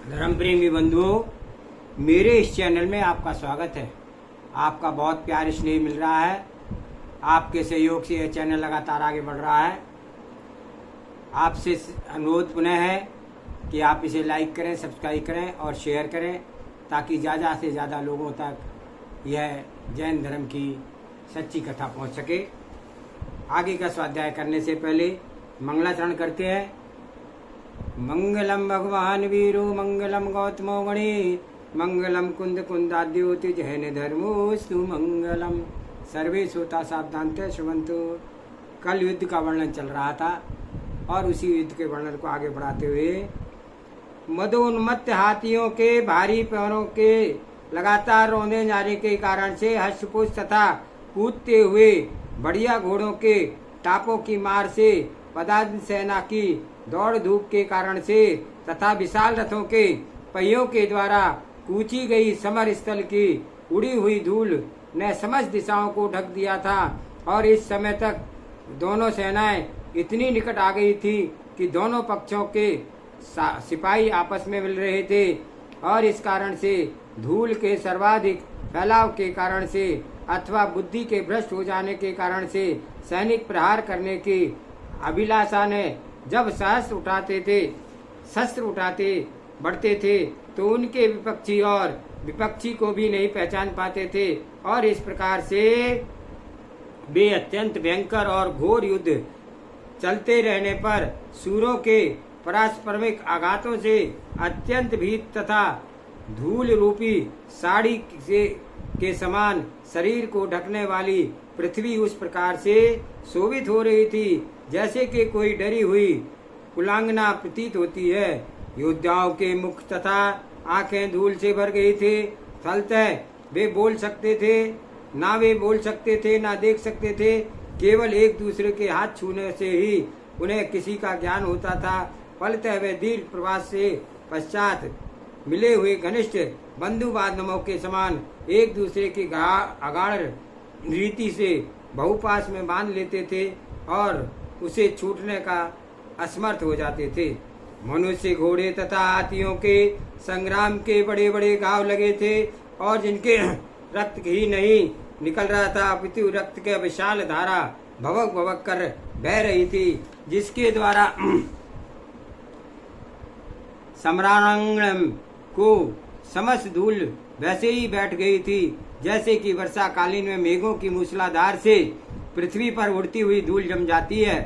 धर्म प्रेमी बंधुओं, मेरे इस चैनल में आपका स्वागत है। आपका बहुत प्यार स्नेह मिल रहा है। आपके सहयोग से यह चैनल लगातार आगे बढ़ रहा है। आपसे अनुरोध पुनः है कि आप इसे लाइक करें, सब्सक्राइब करें और शेयर करें, ताकि ज़्यादा से ज़्यादा लोगों तक यह जैन धर्म की सच्ची कथा पहुंच सके। आगे का स्वाध्याय करने से पहले मंगलाचरण करते हैं। मंगलम भगवान वीरो मंगलम गौतमो गणे मंगलम कुंद कुंदाद्योति जैन धर्मोस्तु मंगलम। सर्वे श्रोता सावधानते श्रवन्तु। कल युद्ध का वर्णन चल रहा था और उसी युद्ध के वर्णन को आगे बढ़ाते हुए मदोन्मत्त हाथियों के भारी पैरों के लगातार रोंदे जाने के कारण से हर्षपुष तथा कूदते हुए बढ़िया घोड़ों के टापों की मार से पदार्थ सेना की दौड़ धूप के कारण से तथा विशाल रथों के पहियों के द्वारा कूची गई समर स्थल की उड़ी हुई धूल ने समस्त दिशाओं को ढक दिया था। और इस समय तक दोनों सेनाएं इतनी निकट आ गई थी कि दोनों पक्षों के सिपाही आपस में मिल रहे थे और इस कारण से धूल के सर्वाधिक फैलाव के कारण से अथवा बुद्धि के भ्रष्ट हो जाने के कारण से सैनिक प्रहार करने की अभिलाषा ने जब शस्त्र उठाते बढ़ते थे तो उनके विपक्षी को भी नहीं पहचान पाते थे और इस प्रकार से वे अत्यंत भयंकर और घोर युद्ध चलते रहने पर सूरों के पारस्परिक आघातों से अत्यंत भीत तथा धूल रूपी साड़ी के समान शरीर को ढकने वाली पृथ्वी उस प्रकार से शोभित हो रही थी जैसे कि कोई डरी हुई कुलांगना प्रतीत होती है। योद्धाओं के मुख तथा आंखें धूल से भर गई थी। फलतः वे बोल सकते थे ना, वे बोल सकते थे ना देख सकते थे। केवल एक दूसरे के हाथ छूने से ही उन्हें किसी का ज्ञान होता था। फलतः वे दीर्घ प्रवास से पश्चात मिले हुए घनिष्ठ बंधु बांधवों के समान एक दूसरे की अगाढ़ रीति से बहुपास में बांध लेते थे और उसे छूटने का असमर्थ हो जाते थे। मनुष्य घोड़े तथा हाथियों के संग्राम के बड़े बड़े घाव लगे थे और जिनके रक्त ही नहीं निकल रहा था अपितु रक्त के विशाल धारा भवक भवक कर बह रही थी, जिसके द्वारा सम्रांगण को समस्त धूल वैसे ही बैठ गई थी जैसे कि वर्षा कालीन में मेघों की मूसलाधार से पृथ्वी पर उड़ती हुई धूल जम जाती है।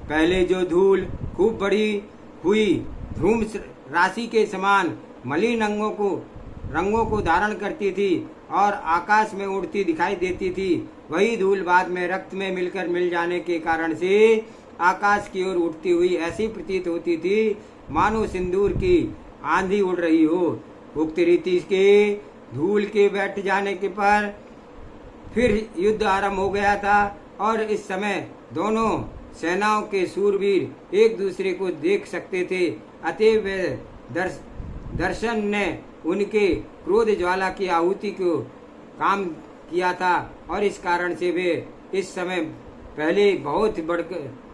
पहले जो धूल खूब बड़ी हुई धूम राशि के समान मलिन रंगों को धारण करती थी और आकाश में उड़ती दिखाई देती थी, वही धूल बाद में रक्त में मिल जाने के कारण से आकाश की ओर उड़ती हुई ऐसी प्रतीत होती थी मानो सिंदूर की आंधी उड़ रही हो। उक्त रीति के धूल के बैठ जाने के पर फिर युद्ध आरंभ हो गया था और इस समय दोनों सेनाओं के सूरवीर एक दूसरे को देख सकते थे। अतएव दर्शन ने उनके क्रोध ज्वाला की आहुति को काम किया था और इस कारण से वे इस समय पहले बहुत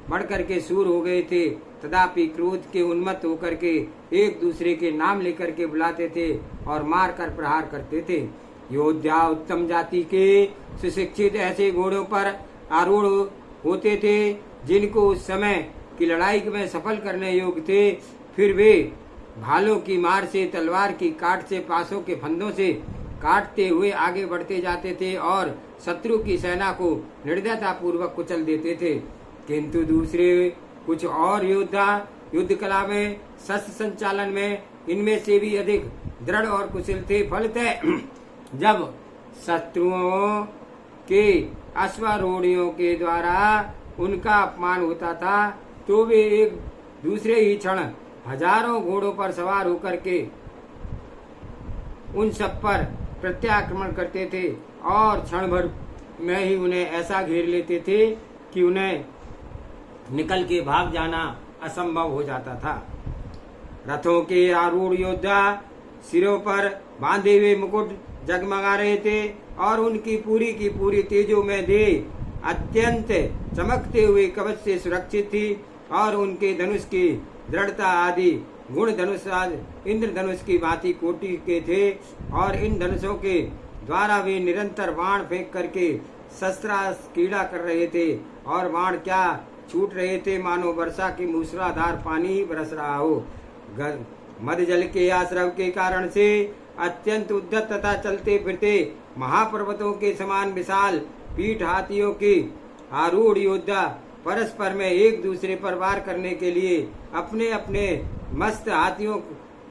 बढ़कर के सूर हो गए थे। तथापि क्रोध के उन्मत्त होकर के एक दूसरे के नाम लेकर के बुलाते थे और मार कर प्रहार करते थे। योद्धा उत्तम जाति के सुशिक्षित ऐसे घोड़ों पर आरूढ़ होते थे जिनको उस समय की लड़ाई में सफल करने योग्य थे। फिर वे भालों की मार से, तलवार की काट से, पासों के फंदों से काटते हुए आगे बढ़ते जाते थे और शत्रु की सेना को निर्दयता पूर्वक कुचल देते थे। किंतु दूसरे कुछ और योद्धा युद्ध कला में, शस्त्र संचालन में इनमें से भी अधिक दृढ़ और कुशल थे। फलतः जब शत्रुओं के अश्वारूढ़ियों के द्वारा उनका अपमान होता था तो वे एक दूसरे ही क्षण हजारों घोड़ों पर सवार होकर के उन सब पर प्रत्याक्रमण करते थे और क्षण भर में ही उन्हें ऐसा घेर लेते थे कि उन्हें निकल के भाग जाना असंभव हो जाता था। रथों के आरूढ़ योद्धा सिरों पर बांधे हुए मुकुट जगमगा रहे थे और उनकी पूरी की पूरी तेजो में देह अत्यंत चमकते हुए कवच से सुरक्षित थी और उनके धनुष की दृढ़ता आदि गुण धनुष इंद्रधनुष की भांति कोटि के थे और इन धनुषों के द्वारा वे निरंतर बाण फेंक करके शस्त्रास्त्र क्रीड़ा कर रहे थे और बाण क्या छूट रहे थे मानो वर्षा की मूसलाधार पानी ही बरस रहा हो। मद जल के आश्रव के कारण से अत्यंत उद्धत तथा चलते फिरते महापर्वतों के समान विशाल पीठ हाथियों के आरूढ़ योद्धा परस्पर में एक दूसरे पर वार करने के लिए अपने अपने मस्त हाथियों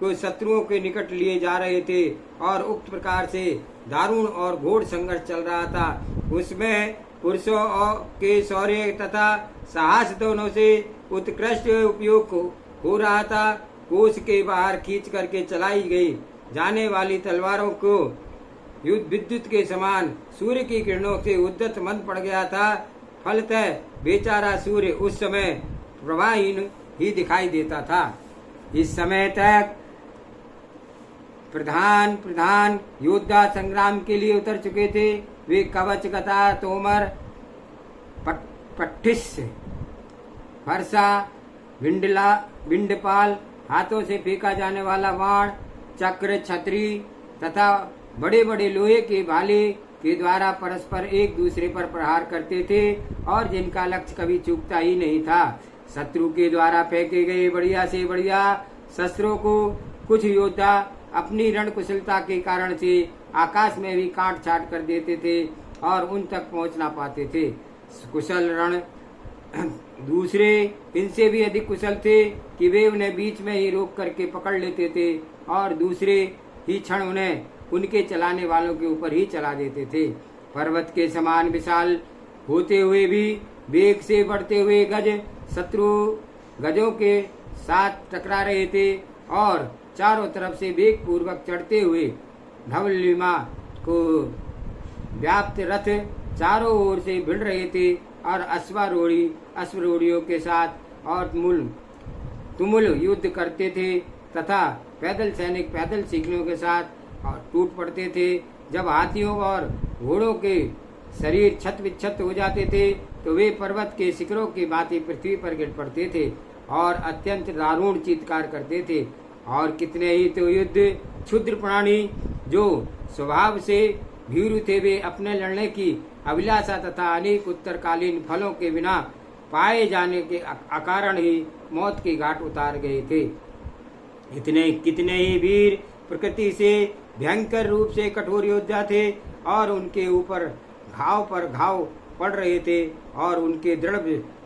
को शत्रुओं के निकट लिए जा रहे थे और उक्त प्रकार से दारुण और घोर संघर्ष चल रहा था। उसमें पुरुषों के शौर्य तथा साहस दोनों से उत्कृष्ट उपयोग हो रहा था। कोष के बाहर खींच करके चलाई गई जाने वाली तलवारों को युद्ध विद्युत के समान सूर्य की किरणों से उद्दत मंद पड़ गया था। फलतः बेचारा सूर्य उस समय प्रभाहीन ही दिखाई देता था। इस समय तक प्रधान योद्धा संग्राम के लिए उतर चुके थे। वे कवच गदा तोमर पट्टिस फरसा विंडपाल हाथों से फेंका जाने वाला बाण चक्र छतरी तथा बड़े बड़े लोहे के भाले के द्वारा परस्पर एक दूसरे पर प्रहार करते थे और जिनका लक्ष्य कभी चूकता ही नहीं था। शत्रु के द्वारा फेंके गए बढ़िया से बढ़िया शस्त्रों को कुछ योद्धा अपनी रण कुशलता के कारण से आकाश में भी काट छाट कर देते थे और उन तक पहुंच ना पाते थे। कुशल रण दूसरे इनसे भी अधिक कुशल थे कि वे उन्हें बीच में ही रोक करके पकड़ लेते थे और दूसरे ही क्षण उन्हें उनके चलाने वालों के ऊपर ही चला देते थे। पर्वत के समान विशाल होते हुए भी वेग से बढ़ते हुए गज शत्रु गजों के साथ टकरा रहे थे और चारों तरफ से वेग पूर्वक चढ़ते हुए धवलिमा को व्याप्त रथ चारों ओर से भिड़ रहे थे और अश्वारूढ़ियों के साथ और तुमुल युद्ध करते थे तथा पैदल सैनिक पैदल सीखने के साथ टूट पड़ते थे। जब हाथियों और घोड़ों के शरीर छत विच्छत हो जाते थे तो वे पर्वत के शिखरों की भांति पृथ्वी पर गिर पड़ते थे और अत्यंत दारुण चीत्कार करते थे। और कितने ही तो युद्ध क्षुद्र प्राणी जो स्वभाव से भीरु थे वे अपने लड़ने की अभिलाषा तथा अनेक उत्तरकालीन फलों के बिना पाए जाने के अकारण ही मौत के घाट उतार गए थे। इतने कितने ही वीर प्रकृति से भयंकर रूप से कठोर योद्धा थे और उनके ऊपर घाव पड़ रहे थे और उनके दृढ़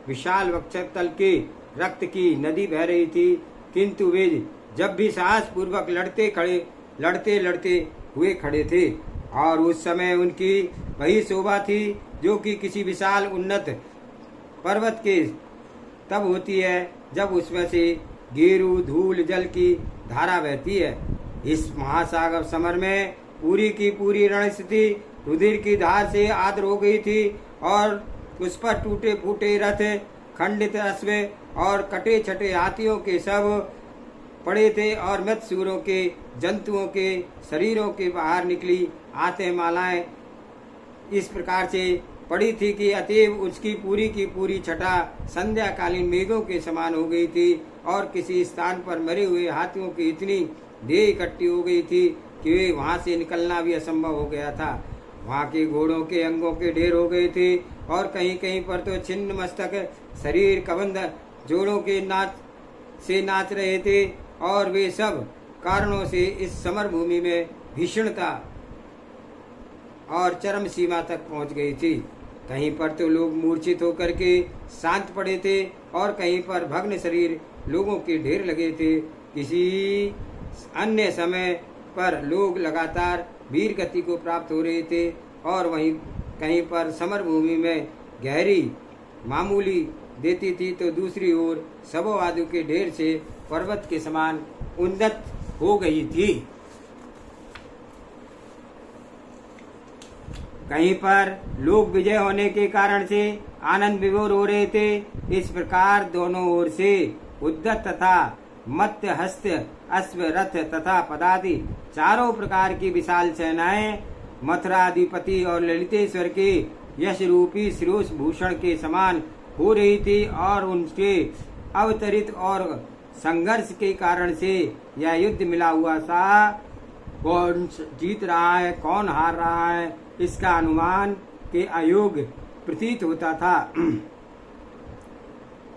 विशाल वक्षस्थल के रक्त की नदी बह रही थी, किंतु वे जब भी साहस पूर्वक लड़ते हुए खड़े थे। और उस समय उनकी वही शोभा थी जो कि किसी विशाल उन्नत पर्वत के तब होती है जब उसमें से गेरू धूल जल की धारा बहती है। इस महासागर समर में पूरी की पूरी रणस्थिति रुधिर की धार से आर्द्र हो गई थी और उस पर टूटे फूटे रथ खंडित अश्व और कटे छटे हाथियों के सब पड़े थे और मृत सूरों के जंतुओं के शरीरों के बाहर निकली आते मालाएं इस प्रकार से पड़ी थी कि अतएव उसकी पूरी की पूरी छटा संध्याकालीन मेघों के समान हो गई थी और किसी स्थान पर मरे हुए हाथियों की इतनी देह इकट्ठी हो गई थी कि वे वहां से निकलना भी असंभव हो गया था। वहां के घोड़ों के अंगों के ढेर हो गए थे और कहीं कहीं पर तो छिन्न मस्तक शरीर कबंध जोड़ों के नाच रहे थे और वे सब कारणों से इस समर भूमि में भीषणता और चरम सीमा तक पहुंच गई थी। कहीं पर तो लोग मूर्छित होकर के शांत पड़े थे और कहीं पर भग्न शरीर लोगों के ढेर लगे थे। किसी अन्य समय पर लोग लगातार वीर गति को प्राप्त हो रहे थे और वहीं कहीं पर समर भूमि में गहरी मामूली देती थी तो दूसरी ओर सबोवादों के ढेर से पर्वत के समान उन्नत हो गई थी। कहीं पर लोग विजय होने के कारण से आनंद विभोर हो रहे थे। इस प्रकार दोनों ओर से उद्दत तथा मत्स्य हस्त अश्व रथ तथा पदादि चारों प्रकार की विशाल सेनाएं मथुराधिपति और ललितेश्वर के यश रूपी शिरोष भूषण के समान हो रही थी और उनके अवतरित और संघर्ष के कारण से यह युद्ध मिला हुआ था। कौन जीत रहा है, कौन हार रहा है, इसका अनुमान के अयोग्य प्रतीत होता था।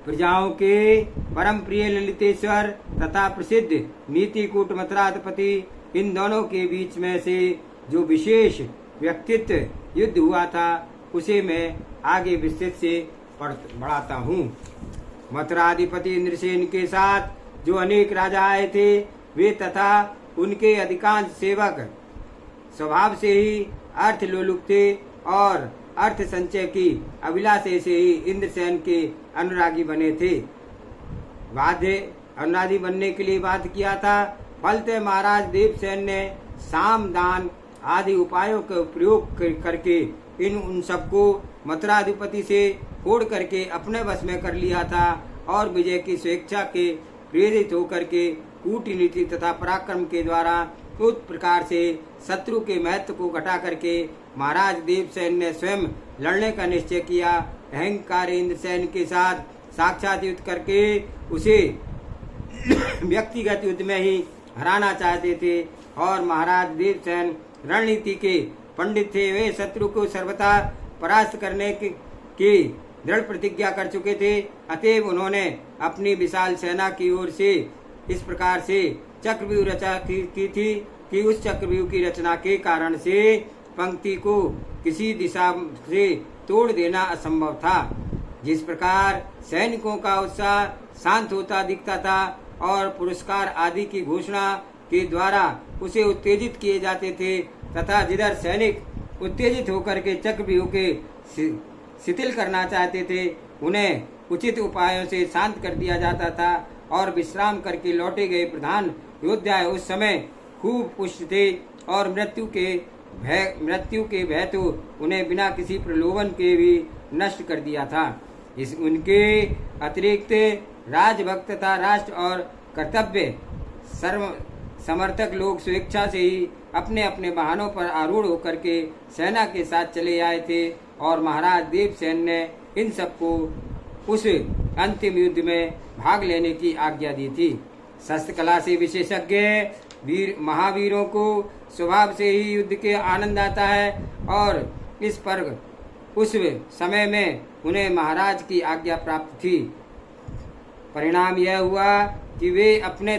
प्रजाओं के परम प्रिय ललितेश्वर तथा प्रसिद्ध नीतिकूट मथुराधिपति, इन दोनों के बीच में से जो विशेष व्यक्तित्व युद्ध हुआ था उसे मैं आगे विस्तृत से बढ़ाता हूँ। मथुराधिपति इंद्रसेन के साथ जो अनेक राजा आए थे, वे तथा उनके अधिकांश सेवक स्वभाव से ही अर्थ लोलुप थे और अर्थ संचय की अभिलाषा से ही इंद्रसेन के अनुरागी बने थे। अनुरागी बनने के लिए बात किया था। फलतः महाराज देवसेन ने साम दान आदि उपायों का प्रयोग करके उन सबको मथुराधिपति से फोड़ करके अपने वश में कर लिया था और विजय की स्वेच्छा के प्रेरित होकर के कूटनीति तथा पराक्रम के द्वारा उस प्रकार से शत्रु के महत्व को घटा करके महाराज देवसेन ने स्वयं लड़ने का निश्चय किया। अहंकार इंद्रसेन के साथ साक्षात युद्ध करके उसे व्यक्तिगत युद्ध में ही हराना चाहते थे और महाराज देवसेन रणनीति के पंडित थे। वे शत्रु को सर्वथा परास्त करने की दृढ़ प्रतिज्ञा कर चुके थे। अतएव उन्होंने अपनी विशाल सेना की ओर से इस प्रकार से चक्रव्यूह रचा की थी कि उस चक्रव्यूह की रचना के कारण से पंक्ति को किसी दिशा से तोड़ देना असंभव था। जिस प्रकार सैनिकों का उत्साह शांत होता दिखता था और पुरस्कार आदि की घोषणा के द्वारा उसे उत्तेजित किए जाते थे, तथा जिधर सैनिक उत्तेजित होकर के चक्रव्यूह के शिथिल करना चाहते थे, उन्हें उचित उपायों से शांत कर दिया जाता था और विश्राम करके लौटे गए प्रधान योद्धा उस समय खूब पुष्ट थे और मृत्यु के भय तो उन्हें बिना किसी प्रलोभन के भी नष्ट कर दिया था। इस उनके अतिरिक्त राजभक्त तथा राष्ट्र और कर्तव्य सर्व समर्थक लोग स्वेच्छा से ही अपने अपने वाहनों पर आरूढ़ होकर के सेना के साथ चले आए थे और महाराज देवसेन ने इन सबको उस अंतिम युद्ध में भाग लेने की आज्ञा दी थी। शस्त्र कला से विशेषज्ञ वीर महावीरों को स्वभाव से ही युद्ध के आनंद आता है और इस पर उस समय में उन्हें महाराज की आज्ञा प्राप्त थी। परिणाम यह हुआ कि वे अपने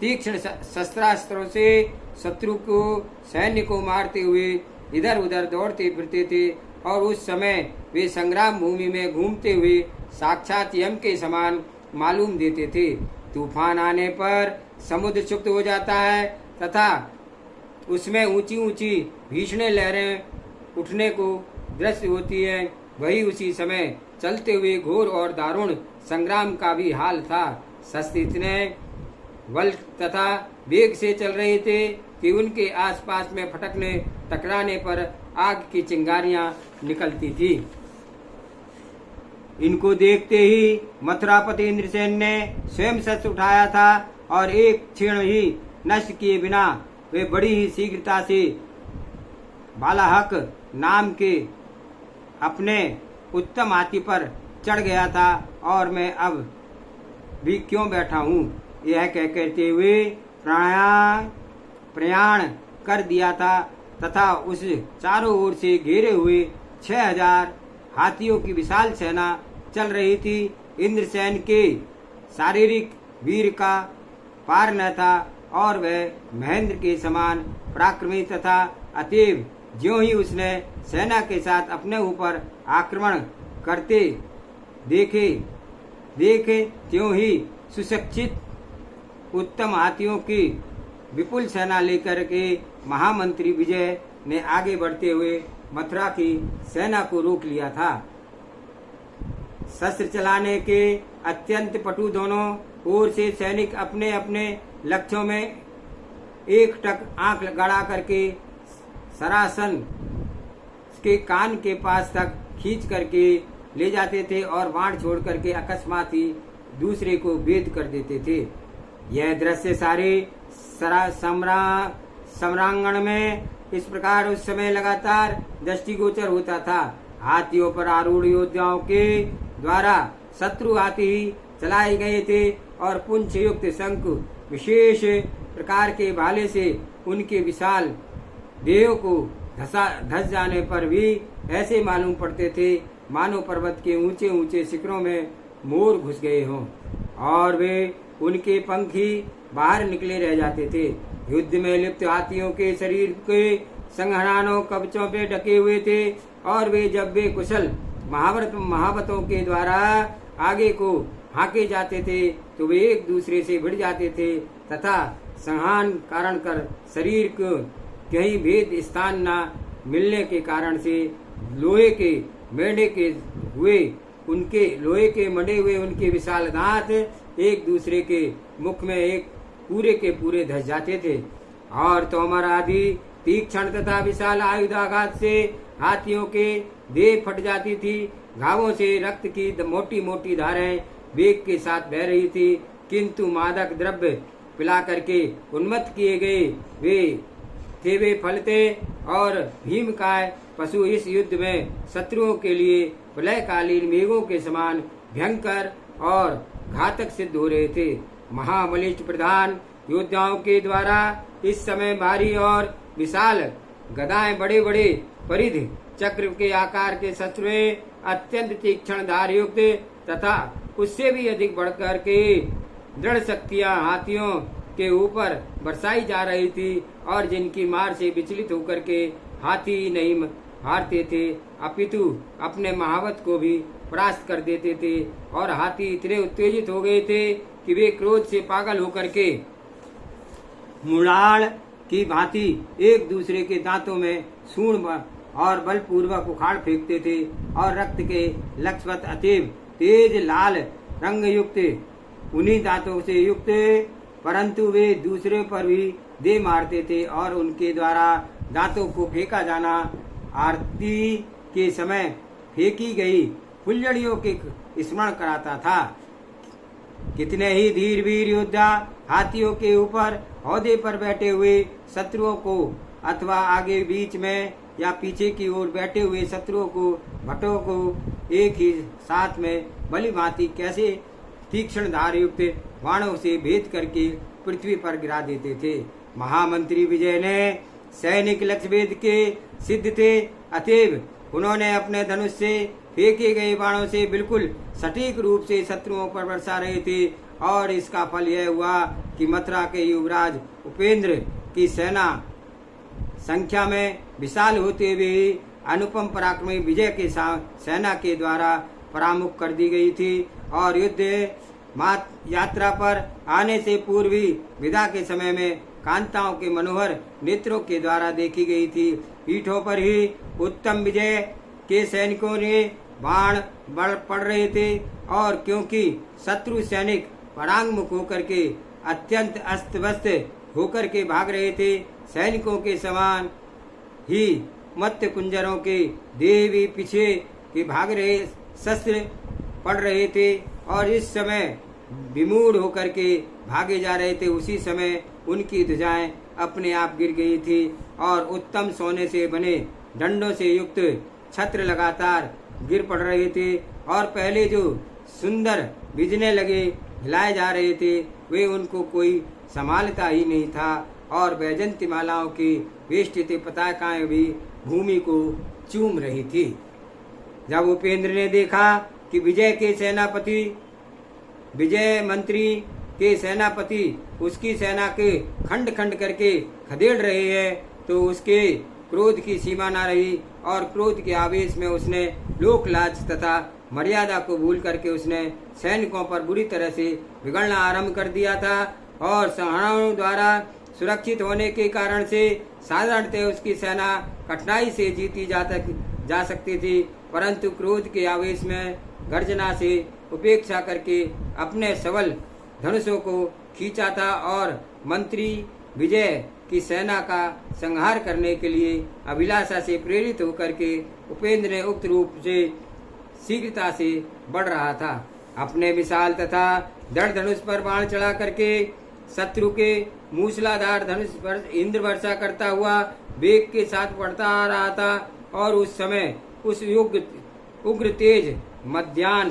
तीक्ष्ण शस्त्रास्त्रों से शत्रु को सैन्य को मारते हुए इधर उधर दौड़ते फिरते थे और उस समय वे संग्राम भूमि में घूमते हुए साक्षात यम के समान मालूम देते थे। तूफान आने पर समुद्र क्षुब्ध हो जाता है तथा उसमें ऊंची ऊंची भीषण लहरें उठने को दृश्य होती है। वही उसी समय चलते हुए घोर और दारुण संग्राम का भी हाल था। शस्त्र इतने बल तथा वेग से चल रहे थे कि उनके आसपास में फटकने टकराने पर आग की चिंगारियां निकलती थी। इनको देखते ही मथुरापति इंद्रसेन ने स्वयं शस्त्र उठाया था और एक क्षण ही नष्ट किए बिना वे बड़ी ही शीघ्रता से बालाहक नाम के अपने उत्तम हाथी पर चढ़ गया था और मैं अब भी क्यों बैठा हूँ यह कहते हुए प्रयाण कर दिया था तथा उस चारों ओर से घेरे हुए 6000 हाथियों की विशाल सेना चल रही थी। इंद्रसेन के शारीरिक वीर का पार न था और वह महेंद्र के समान पराक्रमी तथा अतएव ज्यों ही उसने सेना के साथ अपने ऊपर आक्रमण करते देखे त्यों ही सुशिक्षित उत्तम हाथियों की विपुल सेना लेकर के महामंत्री विजय ने आगे बढ़ते हुए मथुरा की सेना को रोक लिया था। शस्त्र चलाने के अत्यंत पटु दोनों ओर से सैनिक अपने अपने लक्ष्यों में एक टक आंख गड़ा करके सरासन के कान के पास तक खींच करके ले जाते थे और बाण छोड़ करके अकस्मात ही दूसरे को भेद कर देते थे। यह दृश्य सारे सम्रांगण में इस प्रकार उस समय लगातार दृष्टिगोचर होता था। हाथियों पर आरूढ़ योद्धाओं के द्वारा शत्रु हाथी चलाए गए थे और पुंछ युक्त शंख विशेष प्रकार के भाले से उनके विशाल देह को धस जाने पर भी ऐसे मालूम पड़ते थे मानो पर्वत के ऊंचे ऊंचे शिखरों में मोर घुस गए हों और वे उनके पंख ही बाहर निकले रह जाते थे। युद्ध में लिप्त हाथियों के शरीर के संघानों कवचों पे ढके हुए थे और वे जब वे कुशल महावतों के द्वारा आगे को हाके जाते थे तो वे एक दूसरे से भिड़ जाते थे तथा संहान कारण कर शरीर को कहीं भेद स्थान न मिलने के कारण से लोहे के मडे हुए उनके विशाल दांत एक दूसरे के मुख में एक पूरे के पूरे धस जाते थे और तोमर आदि तीक्ष्ण तथा विशाल आयुधाघात से हाथियों के देह फट जाती थी। घावों से रक्त की मोटी मोटी धाराएं वेग के साथ बह रही थी, किंतु मादक द्रव्य पिला करके उन्मत्त किए गए वे फलते और भीमकाय पशु इस युद्ध में शत्रुओं के लिए प्रलयकालीन मेघों के समान भयंकर और घातक सिद्ध हो रहे थे। महाबलिष्ठ प्रधान योद्धाओं के द्वारा इस समय भारी और विशाल गदाएं बड़े बड़े परिध चक्र के आकार के शत्रुएं अत्यंत तीक्ष्ण धार युक्त तथा उससे भी अधिक बढ़कर के दृढ़ शक्तियां हाथियों के ऊपर बरसाई जा रही थी और जिनकी मार से विचलित होकर के हाथी नहीं हारते थे अपितु अपने महावत को भी परास्त कर देते थे और हाथी इतने उत्तेजित हो गए थे कि वे क्रोध से पागल होकर के मुड़ाल की भांति एक दूसरे के दांतों में सूंड और बलपूर्वक उखाड़ फेंकते थे और रक्त के लक्षवत अतीव तेज लाल रंग युक्त उन्हीं दांतों से युक्त परंतु वे दूसरे पर भी दे मारते थे और उनके द्वारा दांतों को फेंका जाना आरती के समय फेंकी गई फुलझड़ियों के स्मरण कराता था। कितने ही धीर वीर योद्धा हाथियों के ऊपर औहदे पर बैठे हुए शत्रुओं को अथवा आगे बीच में या पीछे की ओर बैठे हुए शत्रुओं को भट्टों को एक ही साथ में बलि भांति कैसे तीक्ष्ण धार युक्त बाणों से भेद करके पृथ्वी पर गिरा देते थे। महामंत्री विजय ने सैनिक लक्ष्य भेद के सिद्ध थे, अतएव उन्होंने अपने धनुष से फेंके गए बाणों से बिल्कुल सटीक रूप से शत्रुओं पर बरसा रहे थे और इसका फल यह हुआ कि मथुरा के युवराज उपेंद्र की सेना संख्या में विशाल होते हुए अनुपम पराक्रमी विजय के साथ सेना के द्वारा परामुख कर दी गई थी और युद्ध यात्रा पर आने से पूर्व ही विदा के समय में कांताओं के मनोहर नेत्रों के द्वारा देखी गई थी। पीठों पर ही उत्तम विजय के सैनिकों ने बाण पड़ रहे थे और क्योंकि शत्रु सैनिक परांगमुख होकर के अत्यंत अस्त व्यस्त होकर के भाग रहे थे, सैनिकों के समान ही मत्स्य कुंजरों के देह भी पीछे के भाग रहे शस्त्र पड़ रहे थे और इस समय विमूढ़ होकर के भागे जा रहे थे। उसी समय उनकी ध्वजाएं अपने आप गिर गई थी और उत्तम सोने से बने डंडों से युक्त छत्र लगातार गिर पड़ रहे थे और पहले जो सुंदर बिजने लगे हिलाए जा रहे थे वे उनको कोई संभालता ही नहीं था और वैजंती मालाओं की वेष्टित पताकाएं भी भूमि को चूम रही थी। जब उपेंद्र ने देखा कि विजय मंत्री के सेनापति उसकी सेना के खंड खंड करके खदेड़ रहे हैं तो उसके क्रोध की सीमा न रही और क्रोध के आवेश में उसने लोक लाज तथा मर्यादा को भूल करके उसने सैनिकों पर बुरी तरह से बिगड़ना आरंभ कर दिया था और सहाराओं द्वारा सुरक्षित होने के कारण से साधारणतः उसकी सेना कठिनाई से जीती जा सकती थी, परंतु क्रोध के आवेश में गर्जना से उपेक्षा करके अपने सबल धनुषों को खींचा था और मंत्री विजय की सेना का संहार करने के लिए अभिलाषा से प्रेरित होकर के उपेंद्र ने उक्त रूप से शीघ्रता से बढ़ रहा था। अपने विशाल तथा दृढ़ धनुष पर बाण चढ़ा करके शत्रु के मूसलाधार धनुष पर इंद्र वर्षा करता हुआ वेग के साथ बढ़ता आ रहा था और उस समय उस उग्र तेज मध्याह्न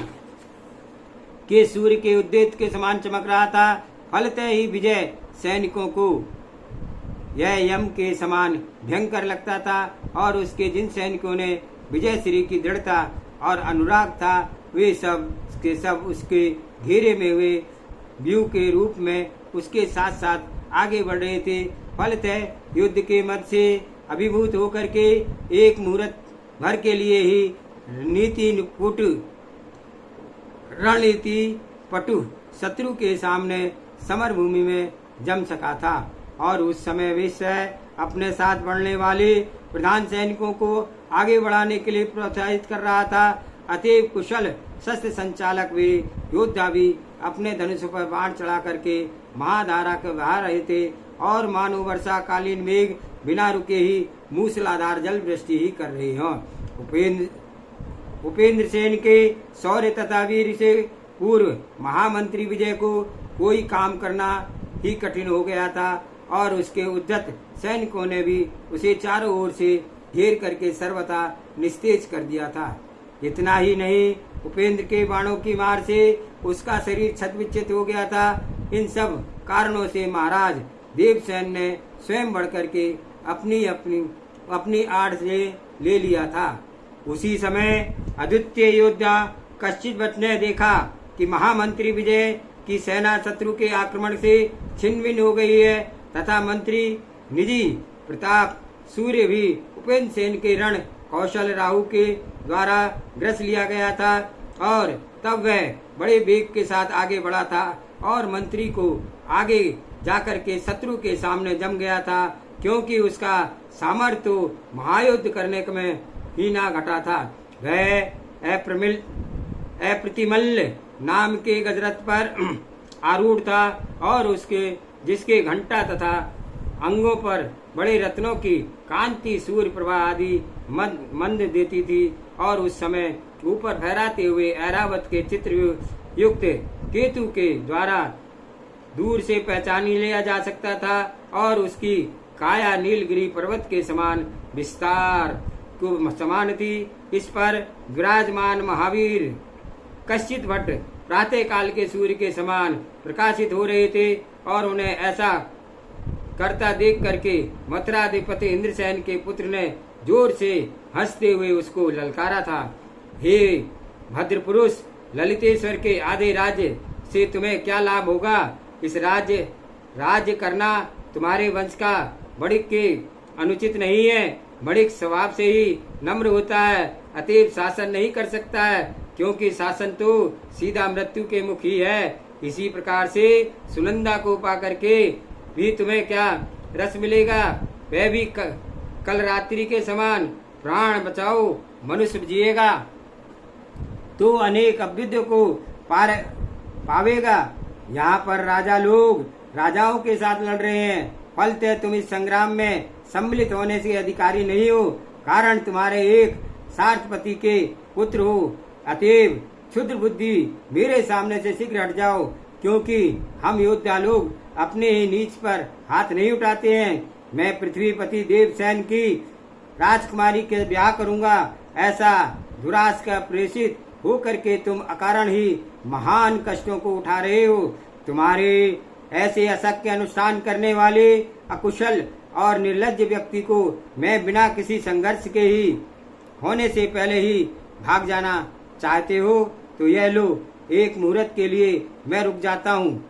के सूर्य के उद्देत के समान चमक रहा था। फलतः ही विजय सैनिकों को यह यम के समान भयंकर लगता था और उसके जिन सैनिकों ने विजय श्री की दृढ़ता और अनुराग था वे सब के सब उसके घेरे में हुए व्यू के रूप में उसके साथ साथ आगे बढ़ रहे थे। फलतः युद्ध के मद से अभिभूत होकर के एक मुहूर्त भर के लिए ही रणनीति पटु शत्रु के सामने समर भूमि में जम सका था और उस समय विषय अपने साथ बढ़ने वाले प्रधान सैनिकों को आगे बढ़ाने के लिए प्रोत्साहित कर रहा था। अतएव कुशल शस्त्र संचालक वे योद्धा भी अपने धनुष पर बाण चढ़ा करके महाधारा के बहा रहे थे और मानो वर्षाकालीन मेघ बिना रुके ही मूसलाधार जल वृष्टि ही कर रहे हों। उपेंद्र सेन के शौर्य तथा वीर से पूर्व महामंत्री विजय को कोई काम करना ही कठिन हो गया था और उसके उद्धत सैनिकों ने भी उसे चारों ओर से घेर करके सर्वथा निस्तेज कर दिया था। इतना ही नहीं, उपेंद्र के बाणों की मार से उसका शरीर छतविच्छित हो गया था। इन सब कारणों से महाराज देवसेन ने स्वयं बढ़ करके अपनी आड़ से ले लिया था। उसी समय अद्वितीय योद्धा कश्चित भट्ट ने देखा कि महामंत्री विजय की सेना शत्रु के आक्रमण से छिन्न हो गई है तथा मंत्री निजी प्रताप सूर्य भी उपेंद्र सेन के रण कौशल राहु के द्वारा ग्रस लिया गया था और तब वह बड़े वेग के साथ आगे बढ़ा था और मंत्री को आगे जाकर के शत्रु के सामने जम गया था, क्योंकि उसका सामर्थ्य तो महायुद्ध करने में ही ना घटा था। वह अप्रतिमल्ल नाम के गजरथ पर आरूढ़ था और उसके जिसके घंटा तथा अंगों पर बड़े रत्नों की कांति सूर्य प्रभा आदि मंद देती थी और उस समय ऊपर फहराते हुए ऐरावत के चित्र युक्त केतु के द्वारा दूर से पहचानी लिया जा सकता था और उसकी काया नीलगिरी पर्वत के समान विस्तार को समान थी। इस पर विराजमान महावीर कश्चित भट्ट प्रातः काल के सूर्य के समान प्रकाशित हो रहे थे और उन्हें ऐसा करता देख करके मथुराधिपति इंद्रसेन के पुत्र ने जोर से हंसते हुए उसको ललकारा था। हे भद्र पुरुष, ललितेश्वर के आधे राज्य से तुम्हें क्या लाभ होगा? इस राज्य करना तुम्हारे वंश का बड़िक के अनुचित नहीं है। बड़िक स्वभाव से ही नम्र होता है, अतएव शासन नहीं कर सकता है, क्योंकि शासन तो सीधा मृत्यु के मुख ही है। इसी प्रकार से सुनंदा को पा करके भी तुम्हें क्या रस मिलेगा? वह भी कल रात्रि के समान प्राण बचाओ मनुष्य जिएगा तो अनेक अभ्युदय को पावेगा। यहाँ पर राजा लोग राजाओं के साथ लड़ रहे हैं, फलतः तुम इस संग्राम में सम्मिलित होने से अधिकारी नहीं हो, कारण तुम्हारे एक सार्थपति के पुत्र हो। अतएव क्षुद्र बुद्धि मेरे सामने से शीघ्र हट जाओ, क्योंकि हम योद्धा लोग अपने ही नीच पर हाथ नहीं उठाते हैं। मैं पृथ्वीपति देवसेन की राजकुमारी के ब्याह करूंगा, ऐसा दुरास का प्रेषित हो करके तुम अकारण ही महान कष्टों को उठा रहे हो। तुम्हारे ऐसे अशक्य अनुष्ठान करने वाले अकुशल और निर्लज्ज व्यक्ति को मैं बिना किसी संघर्ष के ही होने से पहले ही भाग जाना चाहते हो तो यह लो, एक मुहूर्त के लिए मैं रुक जाता हूँ,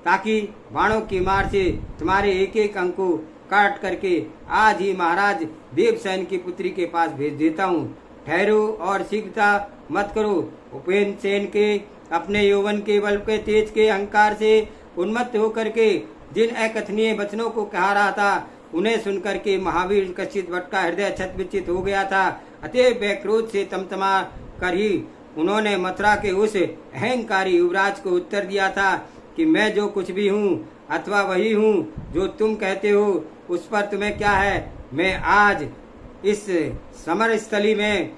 ताकि बाणों की मार से तुम्हारे एक एक अंग को काट करके आज ही महाराज देवसेन की पुत्री के पास भेज देता हूँ। ठहरो और शीघ्रता मत करो। उपेंद्र सेन के अपने यौवन के बल के तेज के अहंकार से उन्मत्त होकर के जिन अकथनीय वचनों को कहा रहा था, उन्हें सुनकर के महावीर कश्चित भट्ट का हृदय छत हो गया था। अतएव वे क्रोध से तमतमा कर ही उन्होंने मथुरा के उस अहंकारी युवराज को उत्तर दिया था कि मैं जो कुछ भी हूँ अथवा वही हूँ जो तुम कहते हो, उस पर तुम्हें क्या है? मैं आज इस समर स्थली में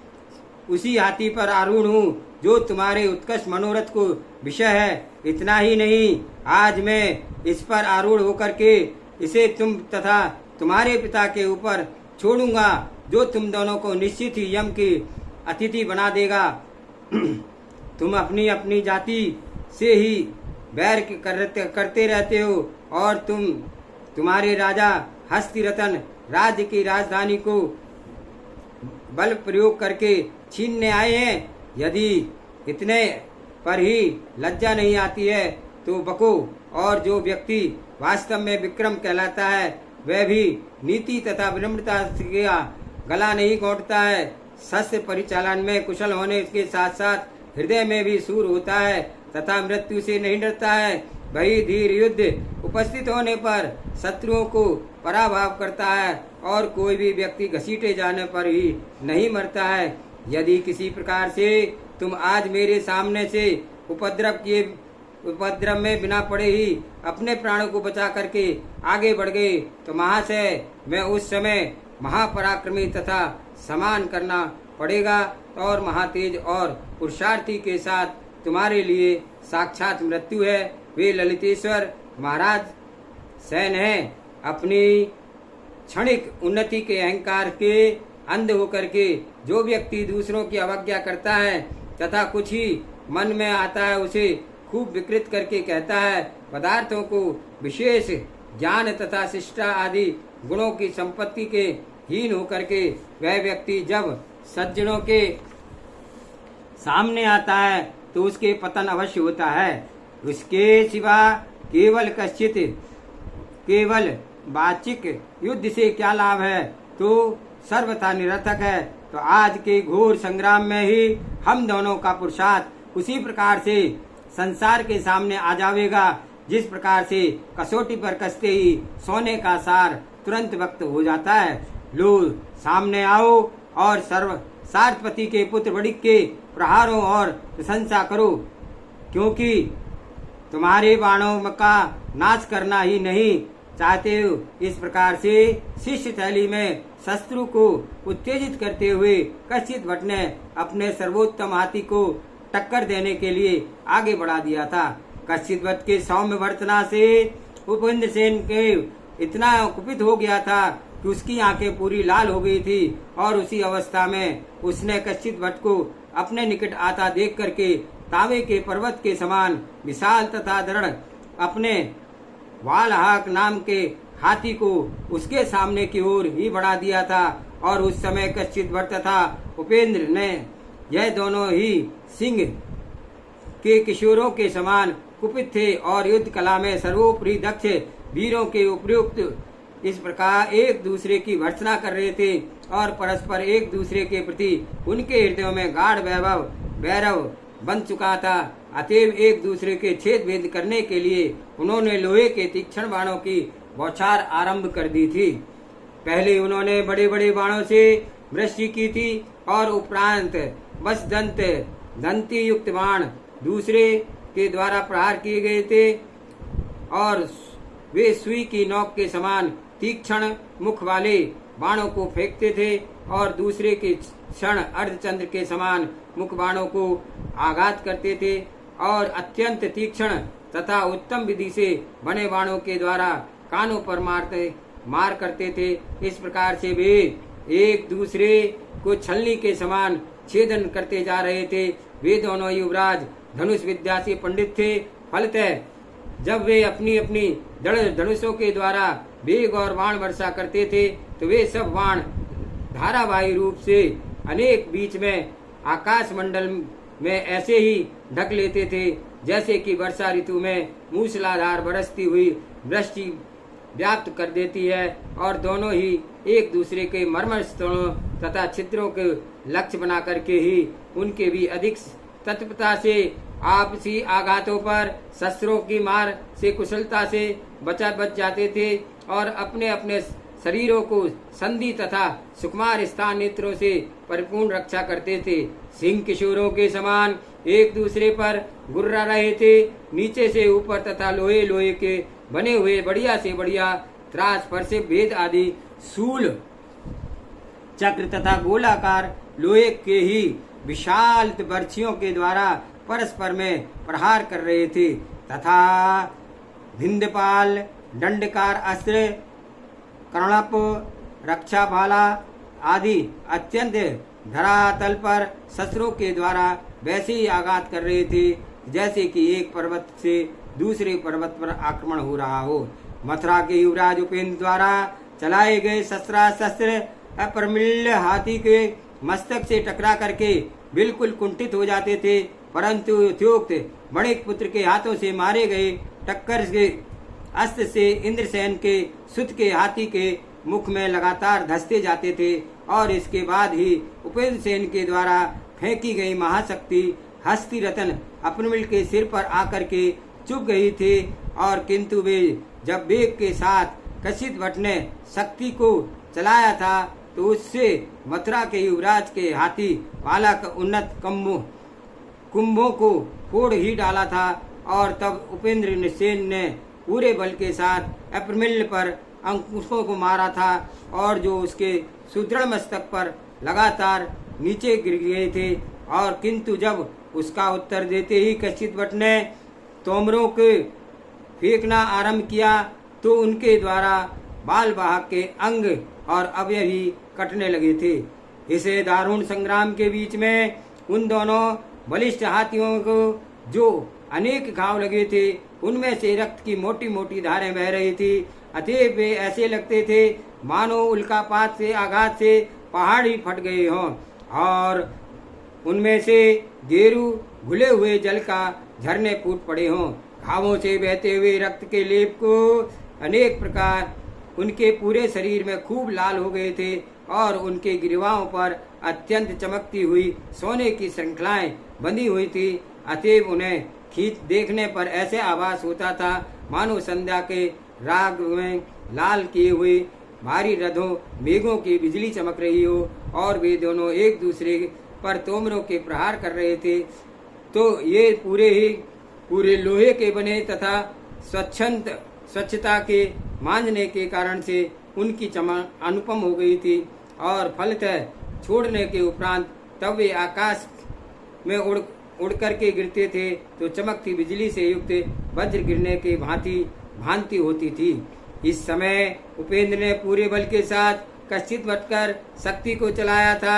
उसी हाथी पर आरूढ़ हूँ जो तुम्हारे उत्कृष्ट मनोरथ को विषय है। इतना ही नहीं, आज मैं इस पर आरूढ़ होकर के इसे तुम तथा तुम्हारे पिता के ऊपर छोड़ूंगा, जो तुम दोनों को निश्चित ही यम की अतिथि बना देगा। तुम अपनी अपनी जाति से ही बैर करते रहते हो और तुम्हारे राजा हस्तिरतन राज्य की राजधानी को बल प्रयोग करके छीनने आए हैं। यदि इतने पर ही लज्जा नहीं आती है तो बको। और जो व्यक्ति वास्तव में विक्रम कहलाता है वह भी नीति तथा विनम्रता से गला नहीं घोंटता है। शस्त्र परिचालन में कुशल होने के साथ साथ हृदय में भी सूर होता है तथा मृत्यु से नहीं डरता है। वही धीर युद्ध उपस्थित होने पर शत्रुओं को पराभव करता है और कोई भी व्यक्ति घसीटे जाने पर ही नहीं मरता है। यदि किसी प्रकार से तुम आज मेरे सामने से उपद्रव में बिना पड़े ही अपने प्राणों को बचा करके आगे बढ़ गए तो महाशय मैं उस समय महापराक्रमी तथा समान करना पड़ेगा और महातेज और पुरुषार्थी के साथ तुम्हारे लिए साक्षात मृत्यु है। वे ललितेश्वर महाराज सैन है। अपनी क्षणिक उन्नति के अहंकार के अंध होकर के जो व्यक्ति दूसरों की अवज्ञा करता है तथा कुछ ही मन में आता है उसे खूब विकृत करके कहता है, पदार्थों को विशेष ज्ञान तथा शिष्टा आदि गुणों की संपत्ति के हीन होकर के वह व्यक्ति जब सज्जनों के सामने आता है तो उसके पतन अवश्य होता है। उसके सिवा केवल वाचिक युद्ध से क्या लाभ है, तो सर्वथा निरर्थक है। तो आज के घोर संग्राम में ही हम दोनों का पुरुषार्थ उसी प्रकार से संसार के सामने आ जाएगा जिस प्रकार से कसौटी पर कसते ही सोने का सार तुरंत व्यक्त हो जाता है। लो सामने आओ और सारपति के पुत्र वणिक के प्रहारों और प्रशंसा करो, क्योंकि तुम्हारे बाणों का नाश करना ही नहीं चाहते हो। इस प्रकार से शिष्य थैली में शत्रु को उत्तेजित करते हुए कश्चित भट्ट ने अपने सर्वोत्तम हाथी को टक्कर देने के लिए आगे बढ़ा दिया था। कश्चित भट्ट के सौम्य वर्तना से उपेंद्र सेन के इतना कुपित हो गया था कि उसकी आंखें पूरी लाल हो गई थी और उसी अवस्था में उसने कश्चित भट्ट को अपने निकट आता देख करके तावे के पर्वत के समान विशाल तथा दृढ़ अपने वालहाक नाम के हाथी को उसके सामने की ओर ही बढ़ा दिया था। और उस समय कश्चित भट्ट तथा उपेंद्र ने यह दोनों ही सिंह के किशोरों के समान कुपित थे और युद्ध कला में सर्वोपरि दक्ष वीरों के उपयुक्त इस प्रकार एक दूसरे की भर्त्सना कर रहे थे और परस्पर एक दूसरे के प्रति उनके हृदयों में गाढ़ वैरव बन चुका था। अतएव एक दूसरे के छेद भेद करने के लिए उन्होंने लोहे के तीक्ष्ण बाणों की बौछार आरंभ कर दी थी। पहले उन्होंने बड़े बड़े बाणों से वृष्टि की थी और उपरांत बस दंती युक्त बाण दूसरे के द्वारा प्रहार किए गए थे और वे सुई की नोक के समान तीक्ष्ण मुख वाले बाणों को फेंकते थे और दूसरे के क्षण अर्धचंद्र के समान मुख बाणों को आघात करते थे और अत्यंत तीक्ष्ण तथा उत्तम विधि से बने बाणों के द्वारा कानों पर मार करते थे। इस प्रकार से वे एक दूसरे को छलनी के समान छेदन करते जा रहे थे। वे दोनों युवराज धनुष विद्या से पंडित थे। फलतः जब वे अपनी अपनी धनुषों के द्वारा वेग और बाण वर्षा करते थे तो वे सब बाण धारावाही रूप से अनेक बीच में आकाश मंडल में ऐसे ही ढक लेते थे जैसे कि वर्षा ऋतु में मूसलाधार बरसती हुई वृष्टि व्याप्त कर देती है। और दोनों ही एक दूसरे के मर्म स्थलों तथा छिद्रों के लक्ष्य बना करके ही उनके भी अधिक तत्परता से आपसी आघातों पर शस्त्रों की मार से कुशलता से बच जाते थे और अपने अपने शरीरों को संधि तथा सुकुमार स्थान नेत्रों से परिपूर्ण रक्षा करते थे। सिंह किशोरों के समान एक दूसरे पर गुर्रा रहे थे। नीचे से ऊपर तथा लोहे के बने हुए बढ़िया से बढ़िया त्रास पर से भेद आदि सूल चक्र तथा गोलाकार लोहे के ही विशाल बर्छियों के द्वारा परस्पर में प्रहार कर रहे थे तथा भिंदपाल दंडकार अस्त्र कर्णप रक्षा भाला आदि अत्यंत धरातल पर शस्त्रों के द्वारा वैसे ही आघात कर रहे थे जैसे कि एक पर्वत से दूसरे पर्वत पर आक्रमण हो रहा हो। मथुरा के युवराज उपेंद्र द्वारा चलाए गए शस्त्र अप्रमिल्य हाथी के मस्तक से टकरा करके बिल्कुल कुंठित हो जाते थे, परंतु उद्योक्त बणिक पुत्र के हाथों से मारे गए टक्कर के अस्त्र से इंद्रसेन के सुत के हाथी के मुख में लगातार धंसते जाते थे। और इसके बाद ही उपेंद्र सेन के द्वारा फेंकी गई महाशक्ति हस्ती रतन अप्रमिल के सिर पर आकर के चुप गई थी। और किंतु वे जब वेग के साथ कशित भट्ट ने शक्ति को चलाया था तो उससे मथुरा के युवराज के हाथी वाला उन्नत कुंभों को फोड़ ही डाला था। और तब उपेंद्र सेन ने पूरे बल के साथ अप्रमिल पर अंकुशों को मारा था और जो उसके सुदृढ़ मस्तक पर लगातार नीचे गिर गए थे। और किंतु जब उसका उत्तर देते ही कशित भट्ट ने तोमरों के फेंकना आरंभ किया तो उनके द्वारा बाल वाहक के अंग और अवयव ही कटने लगे थे। इसे दारुण संग्राम के बीच में उन दोनों बलिष्ठ हाथियों को जो अनेक घाव लगे थे उनमें से रक्त की मोटी मोटी धारें बह रही थी। अतएव वे ऐसे लगते थे मानो उल्कापात से आघात से पहाड़ ही फट गए हों और उनमें से गेरू घुले हुए जल का झरने फूट पड़े हों। घावों से बहते हुए रक्त के लेप को अनेक प्रकार उनके पूरे शरीर में खूब लाल हो गए थे और उनके गिरवाओं पर अत्यंत चमकती हुई सोने की श्रृंखलाएं बंधी हुई थी। अतएव उन्हें खींच देखने पर ऐसे आभास होता था मानो संध्या के राग में लाल किए हुए भारी रथों मेघों की बिजली चमक रही हो और वे दोनों एक दूसरे पर तोमरों के प्रहार कर रहे थे। तो ये पूरे लोहे के बने तथा स्वच्छता के मांझने के कारण से उनकी चमक अनुपम हो गई थी। और फलतः छोड़ने के उपरांत तब वे आकाश में उड़ करके गिरते थे तो चमकती बिजली से युक्त वज्र गिरने के भांति होती थी। इस समय उपेंद्र ने पूरे बल के साथ कश्चित भटकर शक्ति को चलाया था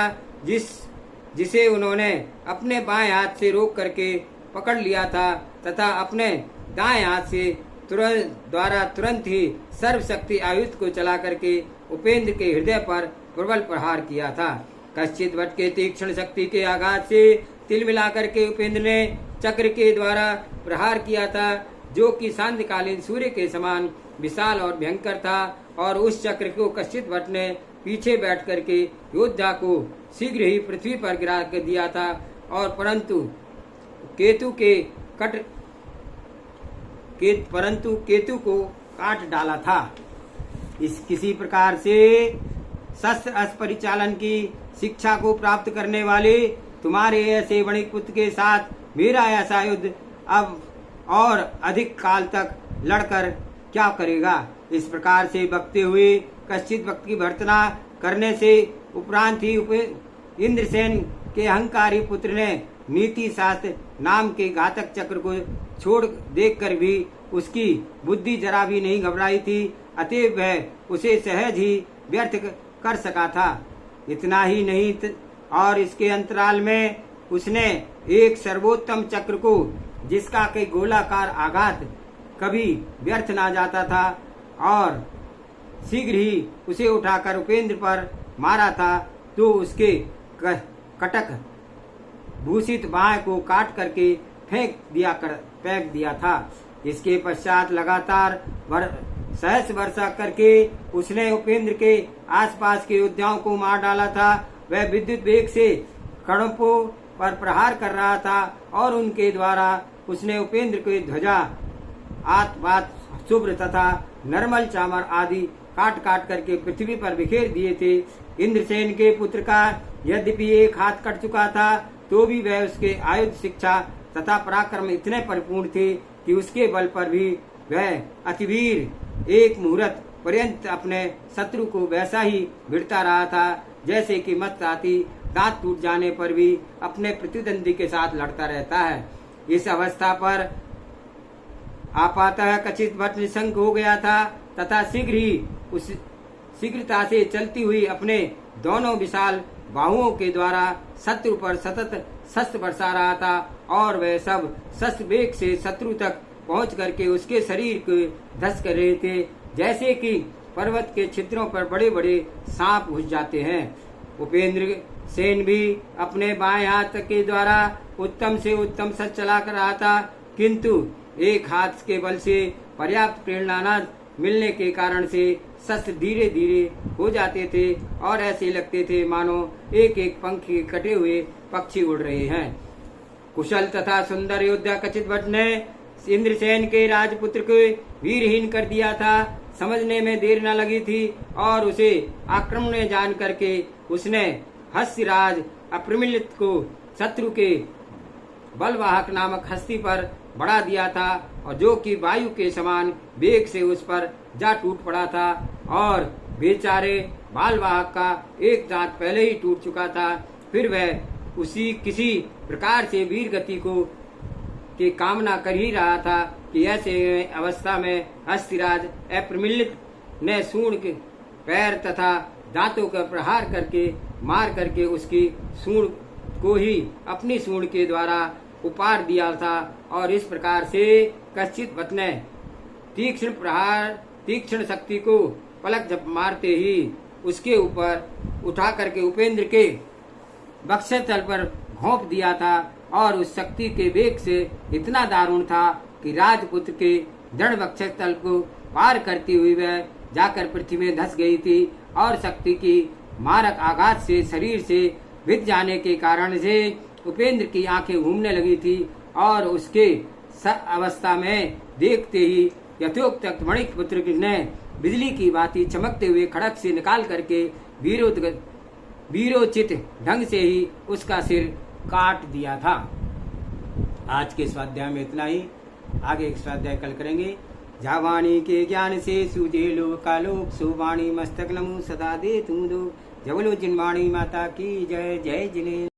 जिसे उन्होंने अपने बाएं हाथ से रोक करके पकड़ लिया था तथा अपने दाएं हाथ से तुरंत ही सर्वशक्ति आयुध को चला करके उपेंद्र के हृदय पर प्रबल प्रहार किया था। कश्चित भट्ट के तीक्ष्ण शक्ति के आघात से तिल मिला करके उपेंद्र ने चक्र के द्वारा प्रहार किया था जो कि सांध्यकालीन सूर्य के समान विशाल और भयंकर था। और उस चक्र को कश्चित भट्ट ने पीछे बैठ करके योद्धा को शीघ्र ही पृथ्वी पर गिरा दिया था और परंतु केतु को काट डाला था। इस किसी प्रकार से शस्त्र परिचालन की शिक्षा को प्राप्त करने वाले तुम्हारे ऐसे वणिक पुत्र के साथ मेरा ऐसा युद्ध अब और अधिक काल तक लड़कर क्या करेगा। इस प्रकार से बकते हुए कश्चित भक्त की भर्तना करने से उपरांत ही इंद्रसेन के अहंकारी पुत्र ने नीति शास्त्र नाम के घातक चक्र को छोड़ देखकर भी उसकी बुद्धि जरा भी नहीं घबराई थी। अतएव वह उसे सहज ही व्यर्थ कर सका था। इतना ही नहीं और इसके अंतराल में उसने एक सर्वोत्तम चक्र को जिसका के गोलाकार आघात कभी व्यर्थ ना जाता था और शीघ्र ही उसे उठाकर उपेंद्र पर मारा था तो उसके कटक भूषित बाह को काट करके फेंक दिया था। इसके पश्चात लगातार सहस्र वर्षा करके उसने उपेंद्र के आसपास के योद्धाओं को मार डाला था। वह विद्युत वेग से कड़पों पर प्रहार कर रहा था और उनके द्वारा उसने उपेंद्र के ध्वजा आतपात शुभ्र तथा नरमल चामर आदि काट करके पृथ्वी पर बिखेर दिए थे। इंद्रसेन के पुत्र का यद्यपि एक हाथ कट चुका था तो भी वह उसके आयुध शिक्षा तथा पराक्रम इतने परिपूर्ण थे कि उसके बल पर भी वह अतिवीर एक मुहूर्त पर्यंत अपने शत्रु को वैसा ही भिड़ता रहा था जैसे कि मत्स्य हाथी दांत टूट जाने पर भी अपने प्रतिद्वंदी के साथ लड़ता रहता है। इस अवस्था पर आपातः कश्चित भट्ट निशंक हो गया था तथा शीघ्र ही उस शीघ्रता से चलती हुई अपने दोनों विशाल बाहुओं के द्वारा शत्रु पर सतत शस्त्र बरसा रहा था और वह सब शस्त्र वेग से शत्रु तक पहुंच करके उसके शरीर को धस कर रहे थे, जैसे कि पर्वत के छिद्रों पर बड़े बड़े सांप घुस जाते हैं। उपेंद्र सेन भी अपने बाएं हाथ के द्वारा उत्तम से उत्तम शस्त्र चला कर रहा था, किंतु एक हाथ के बल से पर्याप्त प्रेरणा न मिलने के कारण से शस्त्र धीरे धीरे हो जाते थे और ऐसे लगते थे मानो एक एक पंख के कटे हुए पक्षी उड़ रहे हैं। कुशल तथा सुंदर योद्धा कचित भट्ट ने इंद्रसेन के राजपुत्र को वीरहीन कर दिया था। समझने में देर न लगी थी और उसे आक्रमण जान करके उसने हस्तिराज अप्रमिलित को शत्रु के बलवाहक नामक हस्ती पर बढ़ा दिया था और जो कि वायु के समान वेग से उस पर जा टूट पड़ा था और बेचारे बालवाहक का एक दांत पहले ही टूट चुका था। फिर वह उसी किसी प्रकार से वीर गति को की कामना कर ही रहा था कि ऐसे अवस्था में हस्तिराज अप्रमिलित ने सूंड के पैर तथा दांतों का प्रहार करके मार करके उसकी सूंड को ही अपनी सूंड के द्वारा उपार दिया था और इस प्रकार से कचित भट्ट ने तीक्ष्ण प्रहार तीक्ष्ण शक्ति को पलक झप मारते ही उसके ऊपर उठा करके उपेंद्र के वक्षस्थल पर घोंप दिया था और उस शक्ति के वेग से इतना दारुण था कि राजपुत्र के दृढ़ वक्षस्थल को पार करती हुई वह जाकर पृथ्वी में धस गई थी और शक्ति की मारक आघात से शरीर से भिद जाने के कारण से उपेंद्र की आंखें घूमने लगी थी और उसके अवस्था में देखते ही यथोक्त मणिक पुत्र ने बिजली की भांति चमकते हुए खड़क से निकाल करके वीरोचित ढंग से ही उसका सिर काट दिया था। आज के स्वाध्याय में इतना ही, आगे एक स्वाध्याय कल करेंगे। जावाणी के ज्ञान से सूझे लोक का लोक, सुवाणी मस्तक नमो सदा दे तुम दो। जबलो जिनवाणी माता की जय। जय जिने।